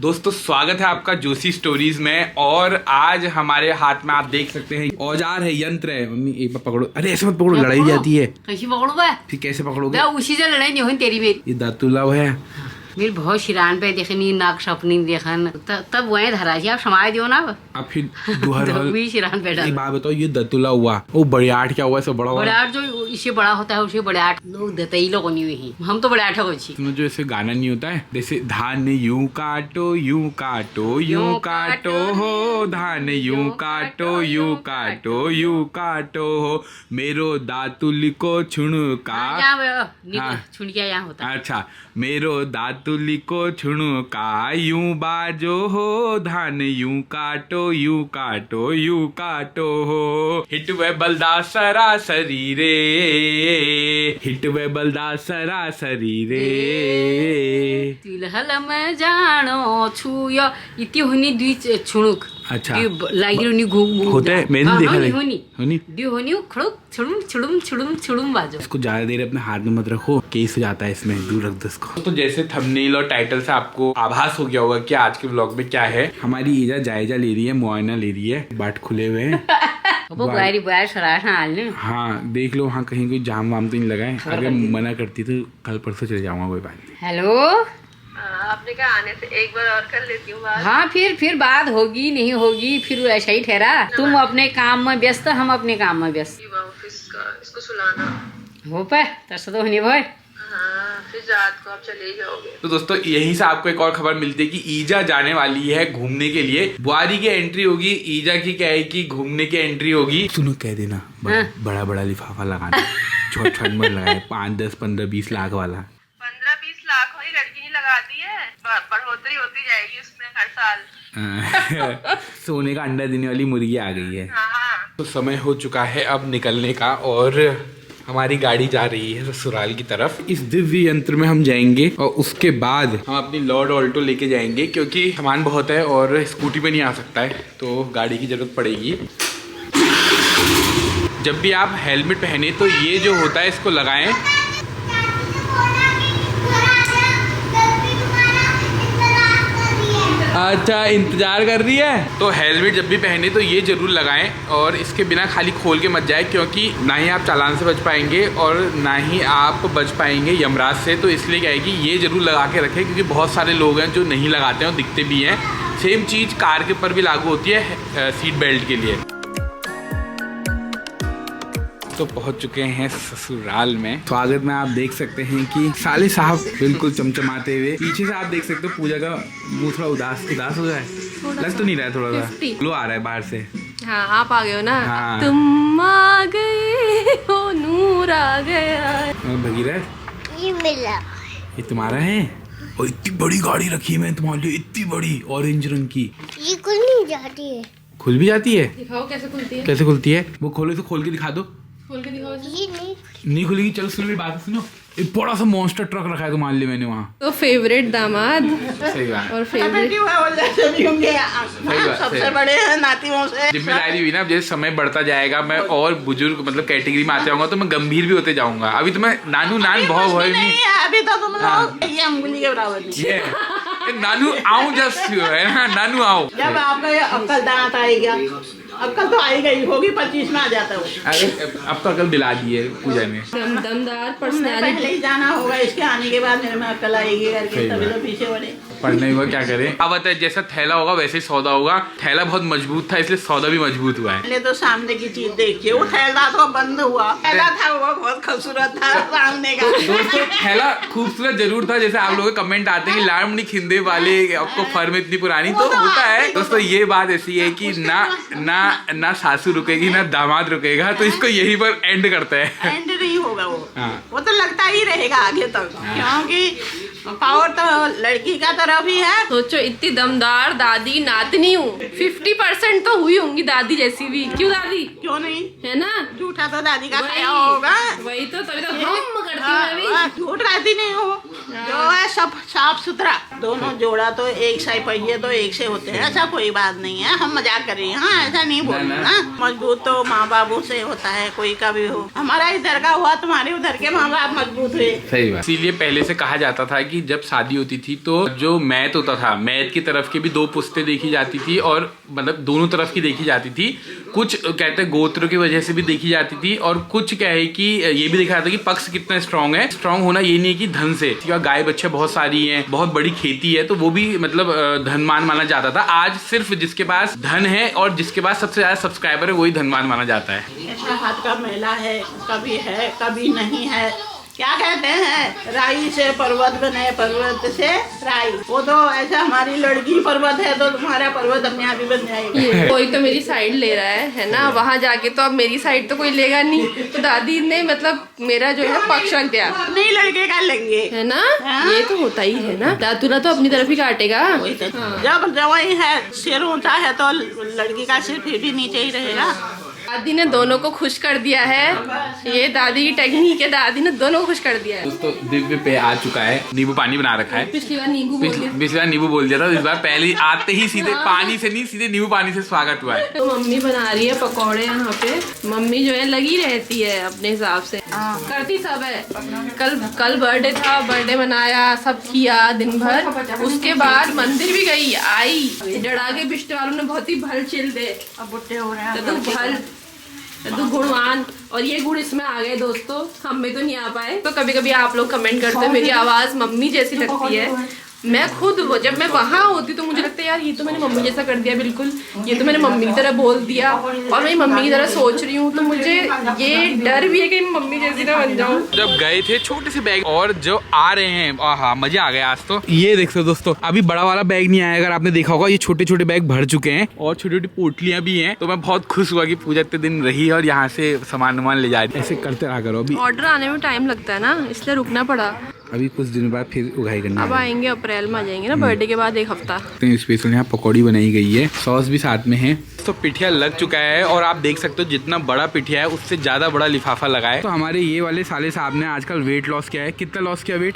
दोस्तों स्वागत है आपका जोशी स्टोरीज में। और आज हमारे हाथ में आप देख सकते हैं औजार है, यंत्र है। मम्मी एक बार पकड़ो। अरे ऐसे मत पकड़ो, लड़ाई जाती है। कैसे पकड़ू बे? फिर कैसे पकड़ोगे? उसी से लड़ाई नहीं हुई तेरी मेरी। ये दातुला है मेरी बहुत शिरान पे देखनी, नाक सपनी देखन, तब वहीं धरा जी आप समाज दियो ना। अब फिर दुहर भी शिरान पे डाल। एक बात बताओ, ये दतुला हुआ वो बड़ियाट क्या हुआ? सब बड़ा हुआ। बड़ाट जो इससे बड़ा होता है उसे बड़ाट लोग दतई लोग नहीं हुई। हम तो बड़ाट हो छी। तुम्हें जो ऐसे गाना नहीं होता है, जैसे धान यूं काटो यूं काटो यूं काटो हो, धान यूं काटो यूं काटो यूं काटो हो, मेरो दातुल को छुणका। छुणकिया यहाँ होता है। अच्छा, मेरो दातुली को छुणका यूं बाजो हो, धान यूं काटो यूं काटो यूं काटो हो। हिट वे बलदा सरासरी रे, हिट वे बलदा सरासरी रे। तिलहल में जानो छुयो इति होनी दुई छुणुक। अच्छा लागिरो नि होता है, मैंने देखा है। होनी दी होनी खड़ुक छुड़ुम छुड़ुम छुड़ुम छुड़ुम बाजो। इसको ज्यादा देर अपने हाथ में मत रखो, केस हो जाता है इसमें, दूर रख दो इसको। तो जैसे थंबनेल और टाइटल से आपको आभास हो गया होगा कि आज के व्लॉग में क्या है। हमारी ईजा जायजा ले रही है, मुआयना ले रही है, बाट खुले हुए हैं। हाँ देख लो, हाँ कहीं कोई जाम वाम तो नहीं लगा है। अगर मना करती तो कल परसों चले जाऊंगा, कोई बात नहीं। हेलो, आपने कहा आने से एक बार और कर लेती हूँ बात। हाँ फिर बात होगी नहीं होगी, फिर ऐसा ही ठहरा। तुम अपने काम में व्यस्त, हम अपने काम में व्यस्त। ऑफिस का इसको सुलाना हो पाए तरस तो नहीं भाई। हाँ, फिर रात को आप चले जाओगे। तो दोस्तों यहीं से आपको एक और खबर मिलती है कि ईजा जाने वाली है घूमने के लिए। बुआरी की एंट्री होगी, ईजा की क्या है कि घूमने की एंट्री होगी। सुनो कह देना बड़ा बड़ा लिफाफा लगाना, छोट छोट मत लगाए, 5, 10, 15, 20 लाख वाला। 15-20 लाख वाली लड़की नहीं लगाती है, बढ़ोतरी होती जाएगी उसमें हर साल। सोने का अंडा देने वाली मुर्गी आ गई है। हाँ। तो समय हो चुका है अब निकलने का, और हमारी गाड़ी जा रही है ससुराल की तरफ। इस दिव्य यंत्र में हम जाएंगे और उसके बाद हम अपनी लॉर्ड ऑल्टो लेके जाएंगे, क्योंकि सामान बहुत है और स्कूटी पे नहीं आ सकता है, तो गाड़ी की जरूरत पड़ेगी। जब भी आप हेलमेट पहने तो ये जो होता है इसको लगाएं। अच्छा इंतजार कर रही है, तो हेलमेट जब भी पहने तो ये जरूर लगाएं, और इसके बिना खाली खोल के मत जाए, क्योंकि ना ही आप चालान से बच पाएंगे और ना ही आप बच पाएंगे यमराज से। तो इसलिए क्या है कि ये जरूर लगा के रखें, क्योंकि बहुत सारे लोग हैं जो नहीं लगाते हैं और दिखते भी हैं। सेम चीज़ कार के ऊपर भी लागू होती है सीट बेल्ट के लिए। तो पहुंच चुके हैं ससुराल में। स्वागत में आप देख सकते हैं कि साले साहब बिल्कुल चमचमाते हुए। पीछे से आप देख सकते हो पूजा का मुंह थोड़ा उदास हो जाए, लग तो नहीं रहा है, थोड़ा सा ग्लो आ रहा है बाहर से। हाँ आप आ गए हो ना। हाँ। तुम आ गए हो, नूर आ गया। भगीरथ ये मिला, ये तुम्हारा है? और इतनी बड़ी गाड़ी रखी है मैंने तुम्हारे लिए, इतनी बड़ी ऑरेंज रंग की। ये खुल नहीं जाती है। खुल भी जाती है? दिखाओ कैसे खुलती है। कैसे खुलती है? वो खोलो, तो खोल के दिखा दो। खोल के दिखाओ। ये नहीं खुलेगी। चलो सुनो मेरी बात सुनो, एक बड़ा सा मॉन्स्टर ट्रक रखा है तुम्हारे लिए मैंने वहाँ। तो फेवरेट दामाद सही बात, और फेवरेट सबसे बड़े हैं नातियों से। जिम्मेदारी हुई ना, अब जैसे समय बढ़ता जाएगा मैं और बुजुर्ग मतलब कैटेगरी में आते जाऊंगा, तो मैं गंभीर भी होते जाऊंगा। अभी तो मैं नानू नान बहुत नहीं, अभी तो तुम लोग ये अंगुली के बराबर नहीं। ये नानू आओ जस्ट है ना, नानू आओ। जब आपका ये अक्कल दांत आएगा, अक्कल तो आई गई होगी, 25 में आ जाता है। अरे अब तो अकल दिला दी है पूजा ने। दमदार पहले पर्सनालिटी। ही जाना होगा, इसके आने के बाद मेरे में अक्ल आएगी करके, तभी तो पीछे बढ़े। पढ़ने हुआ क्या करें। अब बताए जैसा थैला होगा वैसे ही सौदा होगा। थैला बहुत मजबूत था इसलिए सौदा भी मजबूत हुआ है। पहले तो सामने की चीज देखिए, वो थैला तो बंद हुआ, थैला था वो बहुत खूबसूरत था सामने का। दोस्तों थैला खूबसूरत जरूर था, जैसे आप लोगों के कमेंट आते हैं कि लाड़मणी खिंदे वाले आपको फर्म इतनी पुरानी, तो होता है दोस्तों। ये बात ऐसी है कि ना सासू रुकेगी ना दामाद रुकेगा, तो इसको यहीं पर एंड करते हैं। एंड नहीं होगा वो। हाँ। वो तो लगता ही रहेगा आगे तक। क्योंकि पावर तो लड़की का तरफ ही है। सोचो इतनी दमदार दादी नातनी हूँ, 50% तो हुई होंगी दादी जैसी भी। क्यों दादी? क्यों नहीं, है ना? झूठा तो दादी का वही- खाया होगा। वही तो, तभी तो हम करती हूँ मैं भी। झूठ रहती नहीं हो। जो है सब साफ सुथरा। दोनों जोड़ा तो एक से पहिए तो एक से होते हैं, ऐसा कोई बात नहीं है। हम मजाक कर रहे हैं, हाँ ऐसा नहीं बोलना ना। मजबूत तो माँ बाबू से होता है, कोई का भी हो। हमारा इधर का हुआ, तुम्हारे उधर के माँ बाप मजबूत हुए। सही बात। इसीलिए पहले से कहा जाता था कि जब शादी होती थी तो जो मैत होता था, मैत की तरफ की भी 2 पुश्तें देखी जाती थी और मतलब दोनों तरफ की देखी जाती थी। कुछ कहते हैं गोत्र की वजह से भी देखी जाती थी और कुछ क्या है कि ये भी देखा जाता है कि पक्ष कितना स्ट्रांग है। स्ट्रांग होना ये नहीं है कि धन से, गाय बच्चे बहुत सारी हैं, बहुत बड़ी खेती है, तो वो भी मतलब धनवान माना जाता था। आज सिर्फ जिसके पास धन है और जिसके पास सबसे ज्यादा सब्सक्राइबर है वही धनवान माना जाता है। ऐसा हाथ का मेला है, कभी नहीं है। क्या कहते हैं, राई से पर्वत बने, पर्वत से राई। वो तो ऐसा हमारी लड़की पर्वत है तो तुम्हारा पर्वत अपने आप ही बन जाएगा। कोई तो मेरी साइड ले रहा है ना, वहाँ जाके तो अब मेरी साइड तो कोई लेगा नहीं। तो दादी ने मतलब मेरा जो है पक्ष रख दिया, नहीं लड़के का लेंगे, है ना। ये तो होता ही है ना, दादूला तो अपनी तरफ ही काटेगा। जब जवाई है सिर ऊंचा है तो लड़की का सिर फिर भी नीचे ही रहेगा। दादी ने दोनों को खुश कर दिया है, ये दादी की टेक्निक है। दादी ने दोनों को खुश कर दिया है। दोस्तों दिव्य पे आ चुका है, नींबू पानी बना रखा है। पिछली बार नींबू बोल दिया था, इस बार पहले आते ही सीधे पानी से नहीं, सीधे नींबू पानी से स्वागत हुआ है। तो मम्मी बना रही है पकौड़े यहाँ पे। मम्मी जो है लगी रहती है अपने हिसाब से, करती सब है। कल बर्थडे था, बर्थडे मनाया, सब किया दिन भर। उसके बाद मंदिर भी गई, आई डरा के बिस्टे वालों ने बहुत ही भल चिल दे। अब बुट्टे हो रहे हैं तो गुणवान, और ये गुण इसमें आ गए दोस्तों, हम में तो नहीं आ पाए। तो कभी कभी आप लोग कमेंट करते हो मेरी आवाज मम्मी जैसी लगती है। मैं खुद जब मैं वहाँ होती तो मुझे लगता है यार ये तो मैंने मम्मी जैसा कर दिया, बिल्कुल ये तो मैंने मम्मी की तरह बोल दिया और मैं मम्मी की तरह सोच रही हूँ। तो मुझे ये डर भी है कि मम्मी जैसी ना बन जाऊँ। जब गए थे छोटे से बैग और जो आ रहे हैं, आहा मजा आ गया आज तो। ये देख सकते हो दोस्तों, अभी बड़ा वाला बैग नहीं आया, अगर आपने देखा होगा ये छोटे छोटे बैग भर चुके हैं और छोटी छोटी पोटलियां भी हैं। तो मैं बहुत खुश हुआ कि पूजा इतने दिन रही और यहाँ से सामान ले जाए। ऐसे करते रहा करो। अभी ऑर्डर आने में टाइम लगता है ना, इसलिए रुकना पड़ा। अभी कुछ दिन बाद फिर उगाई करना, अब आएंगे अप्रैल में आ जाएंगे ना, बर्थडे के बाद एक हफ्ता। स्पेशल यहाँ पकौड़ी बनाई गई है, सॉस भी साथ में है। तो पिठिया लग चुका है और आप देख सकते हो जितना बड़ा पिठिया है उससे ज्यादा बड़ा लिफाफा लगा है। तो हमारे ये वाले साले साहब ने आजकल वेट लॉस किया है। कितना लॉस किया वेट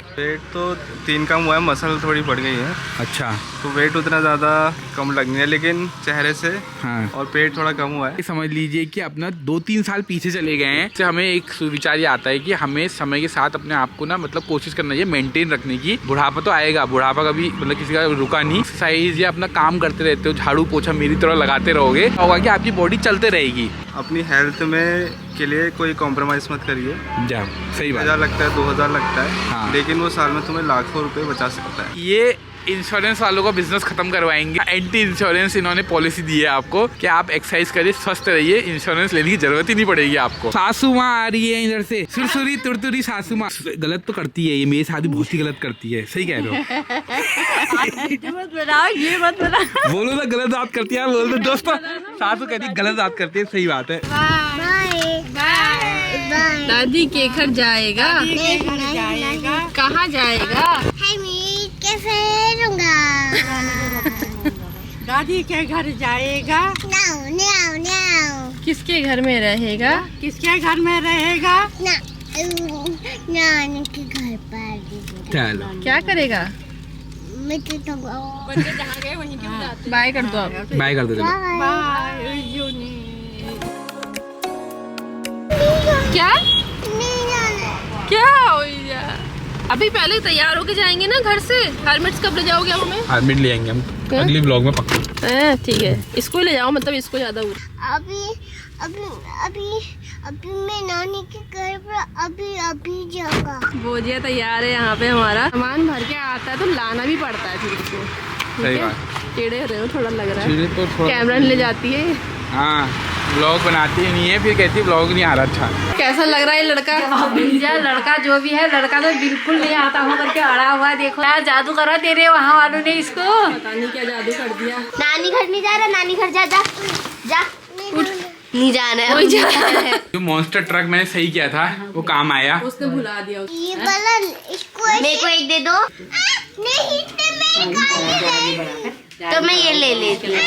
तो 3 कम हुआ है, मसल थोड़ी बढ़ गई है। अच्छा, तो वेट उतना ज़्यादा कम लगनी है, लेकिन चेहरे से हाँ, और पेट थोड़ा कम हुआ है। समझ लीजिए कि अपना 2-3 साल पीछे चले गए हैं। तो हमें एक सुविचार ये आता है कि हमें समय के साथ अपने आप को ना मतलब कोशिश करना चाहिए मेंटेन रखने की। बुढ़ापा तो आएगा, बुढ़ापा कभी मतलब किसी का रुका नहीं। एक्सरसाइज या अपना काम करते रहते हो, झाड़ू पोछा मेरी तरह लगाते रहोगे, होगा कि आपकी बॉडी चलते रहेगी। अपनी हेल्थ में के लिए कोई कॉम्प्रोमाइज मत करिए। जा सही बात। 1000 लगता है, 2000 लगता है, हाँ। लेकिन वो साल में तुम्हें लाखों रुपए बचा सकता है। ये इंश्योरेंस वालों का बिजनेस खत्म करवाएंगे। एंटी इंश्योरेंस इन्होंने पॉलिसी दी है आपको कि आप एक्सरसाइज करिए, स्वस्थ रहिए, इंश्योरेंस लेने की जरूरत ही नहीं पड़ेगी आपको। सासू माँ आ रही है इधर से, सुरसुरी तुरतुरी सासू माँ। गलत तो करती है ये, मेरे साथ भी बहुत ही गलत करती है। सही कह रहे हो। ये मत बनाओ। बोलो ना गलत बात करती है, बोल दो दोस्तों। सासू कहती है गलत बात करती है, सही बात है। Bye bye. दादी के घर जाएगा, कहाँ जाएगा? कैसे रहूंगा? दादी के घर जाएगा। Now now now. किसके घर में रहेगा? किसके घर में रहेगा? नानी के घर पर। चलो क्या करेगा? मैं तो जहाँ गए वहीं के बाय कर दो आप। बाय कर दो चलो। क्या नहीं जाना। क्या हो गया? अभी पहले तैयार होके जाएंगे ना घर से। हेलमेट्स कब ले जाओगे आप हमें? हेलमेट ले आएंगे हम अगले ब्लॉग में पक्का। ठीक है, इसको ले जाओ, मतलब इसको ज्यादा अभी अभी अभी अभी मैं नानी के घर पर अभी जाऊंगा। बोझिया तैयार है यहाँ पे, हमारा सामान भर के आता है तो लाना भी पड़ता है फिर इसको। सही बात। टेढ़े हो रहे हो, थोड़ा लग रहा है। तो थोड़ा कैमरा ले जाती है। हाँ, ब्लॉग बनाती ही नहीं है, फिर कहती है ब्लॉग नहीं आ रहा। अच्छा कैसा लग रहा है लड़का? लड़का जो भी है, लड़का तो बिल्कुल नहीं आता हो करके अड़ा हुआ। देखो यार, जादू करा तेरे वहाँ वालों ने इसको। पता नहीं क्या जादू कर दिया। नानी घर नहीं जा रहा, नानी घर जा जा जा। नहीं जाना है, जो मॉन्स्टर ट्रक मैंने सही किया था वो काम आया। उसने भुला दिया। ये वाला इसको मेरे को एक दे दो। नहीं तो मैं तो मैं ये ले लेती हूँ।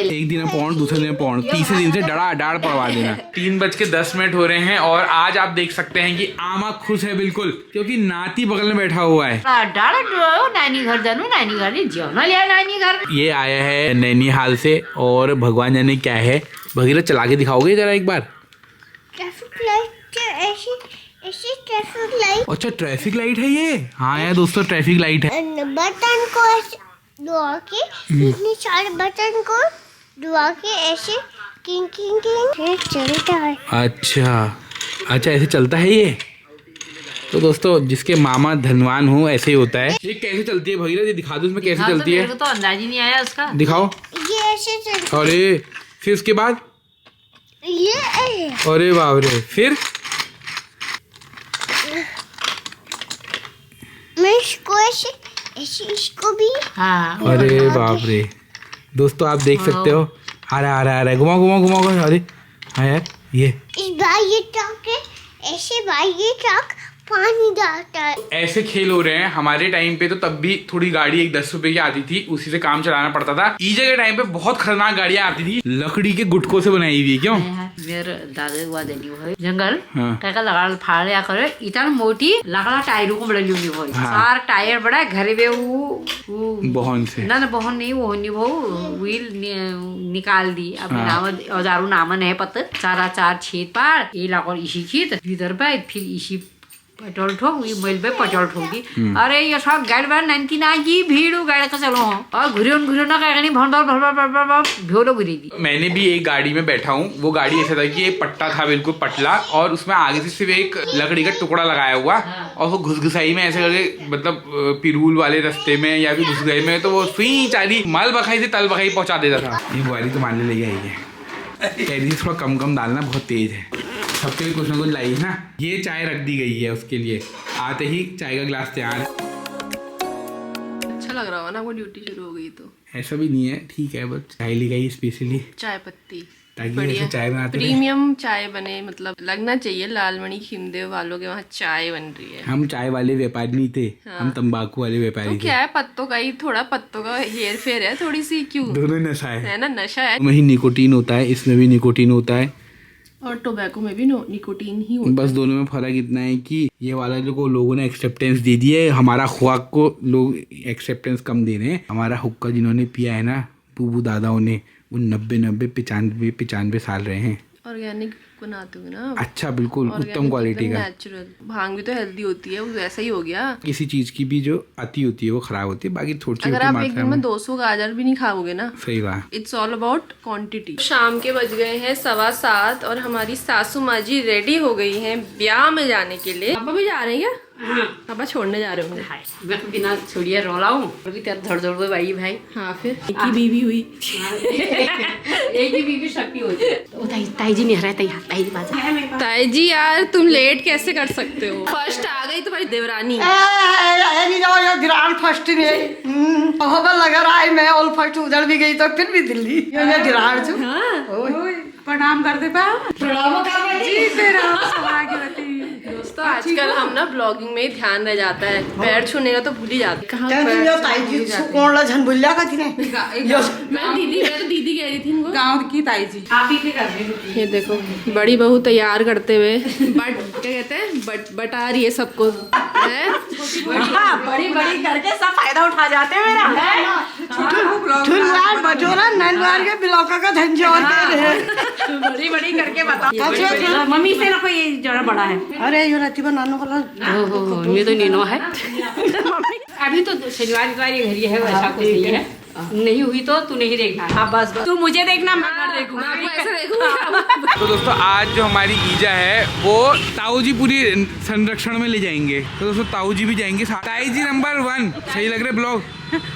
एक दिन पौंड, दूसरे दिन पौंड, तीसरे दिन से डड़ा डाड़ पड़वा देना। 3:10 हो रहे हैं और आज आप देख सकते हैं कि आमा खुश है बिल्कुल, क्योंकि नाती बगल में बैठा हुआ है। नानी घर जानू, नानी घर नहीं जेवना लिया, नानी घर। ये आया है नैनीहाल से और भगवान जाने क्या है। भगीरथ चला के दिखाओगे जरा एक बार? ट्रैफिक लाइट ऐसी ट्रैफिक लाइट। अच्छा ट्रैफिक लाइट है ये। हाँ यार दोस्तों ट्रैफिक लाइट है। बटन को ऐसे दबा के, इतने सारे बटन को दबा के ऐसे किंग किंग किंग फिर चलता है। अच्छा ऐसे चलता है ये। तो दोस्तों जिसके मामा धनवान हो ऐसे ही होता है। ये कैसे चलती है भगीरथ? ये दिखा दो इसमें कैसे चलती है। मेरे को तो अंदाज ही नहीं आया उसका। दिखाओ। ये ऐसे चलता अरे फिर उसके बाद ये अरे बाप रे, फिर मैं इसको ऐसे ऐसे इसको भी। हाँ अरे बाप रे दोस्तों आप देख सकते हो। आ रहा है घुमाओ। अरे हाँ यार ये इस बार ये ट्रक है, ऐसे बार ये ट्रक पानी डालता है। ऐसे खेल हो रहे हैं। हमारे टाइम पे तो तब भी थोड़ी गाड़ी 10 रुपए की आती थी, उसी से काम चलाना पड़ता था। ईजे के टाइम पे बहुत खतरनाक गाड़ियां आती थी, लकड़ी के गुटकों से बनाई हुई। क्यों? मेरे दादा हुआ देनी हो जंगल हाँ। का लगा फाड़ करे इतना मोटी लकड़ा टायरों को बड़ा ली हो। सार टायर बड़ा घर में वो बहन से ना बहन नहीं वो नहीं वो व्हील निकाल दी। अब नाम औजारू नामन है पत सारा 4 छेद पाड़ ये लागो इसी खेत इधर पे फिर इसी पेट्रोल ठोक ये मोबाइल पे पेट्रोल ठोकी। अरे ये सब गाड़ी बार 99 की भीड़ गाड़ी का चलो और घुरियो ना कहीं भोलो घुरेगी। मैंने भी एक गाड़ी में बैठा हूँ। वो गाड़ी ऐसा था कि एक पट्टा था बिल्कुल पतला और उसमें आगे से सिर्फ एक लकड़ी का टुकड़ा लगाया हुआ और वो घुसघुसाई में ऐसे करके मतलब पिरूल वाले रास्ते में या फिर घुसगई में तो वो सुई चारी माल बखाई से तल बखाई पहुंचा देता था। ये बुआरी तो मान ले आई है, थोड़ा कम डालना, बहुत तेज है। सबके लिए कुछ ना कुछ लाई है ना। ये चाय रख दी गई है उसके लिए, आते ही चाय का गिलास तैयार। अच्छा लग रहा होगा ना, वो ड्यूटी शुरू हो गई तो। ऐसा भी नहीं है, ठीक है, बस चाय ली गई स्पेशली चाय पत्ती ताकि ऐसे चाय बनाते रहे। प्रीमियम चाय बने, मतलब लगना चाहिए लालमणि खिमदेव वालों के वहाँ चाय बन रही है। हम चाय वाले व्यापारी नहीं थे। हाँ। हम तंबाकू वाले व्यापारी तो क्या है, पत्तों का ही थोड़ा पत्तों का हेर फेर है थोड़ी सी। क्यों? दोनों नशा है ना, नशा है। वही निकोटीन होता है, इसमें भी निकोटीन होता है और टोबैको में भी निकोटीन ही होता है। बस दोनों में फर्क इतना है कि ये वाला जो लोगों ने एक्सेप्टेंस दे दी है, हमारा खुआक को लोग एक्सेप्टेंस कम दे रहे हैं। हमारा हुक्का जिन्होंने पिया है ना बूबू दादाओं ने, वो 90 95 साल रहे हैं। ऑर्गेनिक बनाते हुए ना। अच्छा बिल्कुल उत्तम क्वालिटी का। नेचुरल भांग भी तो हेल्दी होती है, वो वैसा ही हो गया। किसी चीज की भी जो अति होती है वो खराब होती है, बाकी थोड़ी अगर आप एक दिन में 200 गाजर भी नहीं खाओगे ना। सही बात। It's all about quantity. शाम के बज गए हैं 7:15 और हमारी सासू माँ जी रेडी हो गई हैं ब्याह में जाने के लिए। पापा भी जा रहे हैं क्या? पापा छोड़ने जा रहे होंगे। मैं बिना छोड़िए रोला हूँ अभी धड़ धड़ हुए भाई। हाँ फिर एक ही बीवी हुई। एक ही बीवी शक्ति होती है। तो ताई जी नहीं रहता यहाँ, ताई जी बाजा। ताई जी यार तुम लेट कैसे कर सकते हो? फर्स्ट आ गई तुम्हारी देवरानी। फर्स्ट में लगा रहा है, मैं ऑल फर्स्ट उधर भी गई तो फिर भी दिल्ली प्रणाम कर दे दोस्तों आजकल हम ना ब्लॉगिंग में ही ध्यान रह जाता है, पैर छूने का तो भूल ही जाते। कहाँ मैं दीदी कह रही थी इनको। गाँव की ताई जी आप ही कर रहे। ये देखो बड़ी बहू तैयार करते हुए बट क्या कहते हैं बटा रही है सबको है। बड़ी बड़ी करके सब फायदा उठा जाते हैं मेरा। बजोरा नैनवार के ब्लॉका का धंजोर बड़ी बड़ी करके बता। मम्मी से ना कोई जरा बड़ा है। अरे यो राती बनाने वाला ये तो नीनो है। अभी तो शनिवार इतवार घर है, वैसा कुछ नहीं है। नहीं हुई तो तू नहीं देखना। हाँ बस तू मुझे देखना, मैं देखूंगा। तो दोस्तों आज जो हमारी ईजा है वो ताऊ जी पूरी संरक्षण में ले जाएंगे। तो दोस्तों ताऊ जी भी जाएंगे। ताई जी नंबर 1 सही लग रहे ब्लॉग।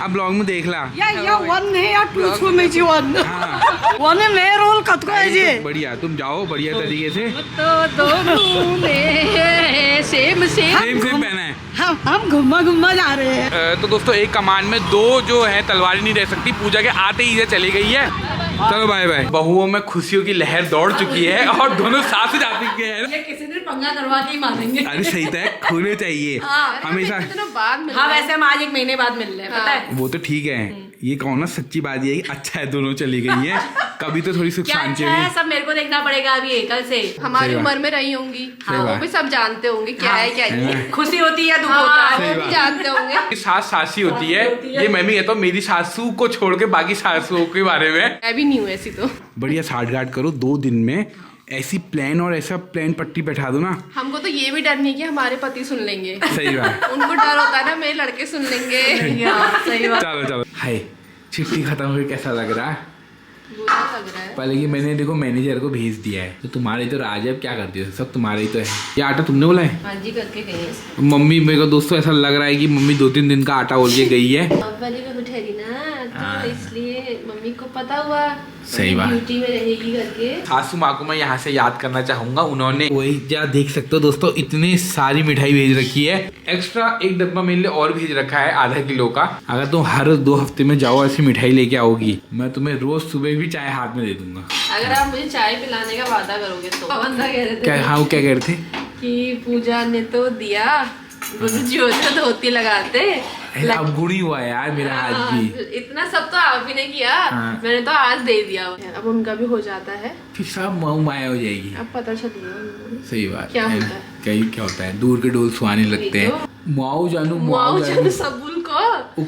आप ब्लॉग में देख ला या 1 नहीं या 2 में जी 1 1 में रोल कत को है जी। बढ़िया, तुम जाओ बढ़िया तरीके से। तो दोनों ने सेम पहना है। हम घुमा जा रहे हैं। तो दोस्तों एक कमान में 2 जो है तलवारी नहीं रह सकती। पूजा के आते ही चली गई है। चलो बाय बाय। बहुओं में खुशियों की लहर दौड़ चुकी है और दोनों साथ जा चुके हैं। किसी दिन पंगा करवा के ही मानेंगे। अरे सही है, खुले चाहिए हमेशा। बाद में। हाँ वैसे हम आज 1 महीने बाद मिल रहे हैं, पता है। वो तो ठीक है, ये कहो ना सच्ची बात ये है कि अच्छा है दोनों चली गई हैं। कभी तो थोड़ी सुख क्या शांति अच्छा है, हुई। सब मेरे को देखना पड़ेगा अभी कल से। हमारी सही बात। उम्र में रही होंगी, सही वो बात। भी सब जानते होंगे क्या है क्या नहीं है। खुशी होती है, दुख होता हाँ, है। वो भी जानते होंगे। सास सासी होती है, ये मैं भी कहता हूँ। मेरी सासू को छोड़ के बाकी सासुओं के बारे में मैं भी नहीं हूँ ऐसी तो। बढ़िया साठ गांठ करो 2 दिन में, ऐसी प्लान और ऐसा प्लान पट्टी बैठा दो ना। हमको तो ये भी डर नहीं कि हमारे पति सुन लेंगे। सही बात। उनको डर होता है ना मेरे लड़के सुन लेंगे। सही बात। चलो चलो। हाय, छुट्टी खत्म हुई, कैसा लग रहा है? बुरा लग रहा है। पहले कि मैंने देखो मैनेजर को भेज दिया है, तो तुम्हारे तो राज है, अब क्या करती हो, सब तुम्हारे ही तो है। ये आटा तुमने बोला है? हाँ जी, करके गई है। मम्मी, मेरे को दोस्तों ऐसा लग रहा है कि मम्मी 2-3 दिन का आटा बोल के गई है। अब वाली को ठहरी ना, तो इसलिए मम्मी को पता हुआ सही बात। ड्यूटी में रहेगी करके। सासू माँ को मैं यहाँ से याद करना चाहूंगा, उन्होंने वही क्या देख सकते हो दोस्तों, इतनी सारी मिठाई भेज रखी है। एक्स्ट्रा एक डब्बा मेरे लिए और भेज रखा है आधा किलो का। अगर तुम हर 2 हफ्ते में जाओ ऐसी मिठाई लेके आओगी, मैं तुम्हें रोज सुबह भी चाय हाथ में दे दूंगा। अगर आप मुझे चाय पिलाने का वादा करोगे तो। बंदा कह रहे थे क्या? हाँ, वो क्या कह रहे थे कि पूजा ने तो दिया, गुरु जी होते धोती लगाते। अब गुड़ी हुआ यार मेरा हाथ भी। इतना सब तो आप भी ने किया, हाँ। मैंने तो आज दे दिया। अब उनका भी हो जाता है, फिर सब मऊ माया हो जाएगी। अब पता चलेगा सही बात क्या है होता ना? है। क्या होता है, दूर के डोल सुहाने लगते हैं। वही मुआओ जानू मुआओ जन सबुल को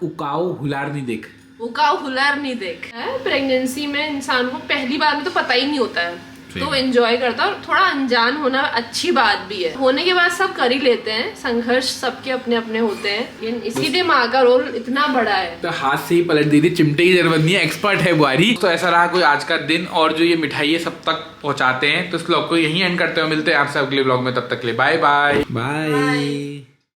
उकाओ हुलार नहीं देख। उकाओ हुलार नहीं देख। प्रेगनेंसी में इंसान को पहली बार में तो पता ही नहीं होता है, तो एंजॉय करता है। और थोड़ा अनजान होना अच्छी बात भी है। होने के बाद सब कर ही लेते हैं, संघर्ष सबके अपने अपने होते हैं, लेकिन इसीलिए माँ का रोल इतना बड़ा है। तो हाथ से ही पलट दी थी, चिमटे की जरूरत नहीं है, एक्सपर्ट है बुआरी। तो ऐसा रहा कोई आज का दिन, और जो ये मिठाई है सब तक पहुंचाते हैं। तो इस ब्लॉग को यहीं एंड करते हो, मिलते हैं आपसे अगले ब्लॉग में, तब तक के लिए बाय बाय बाय।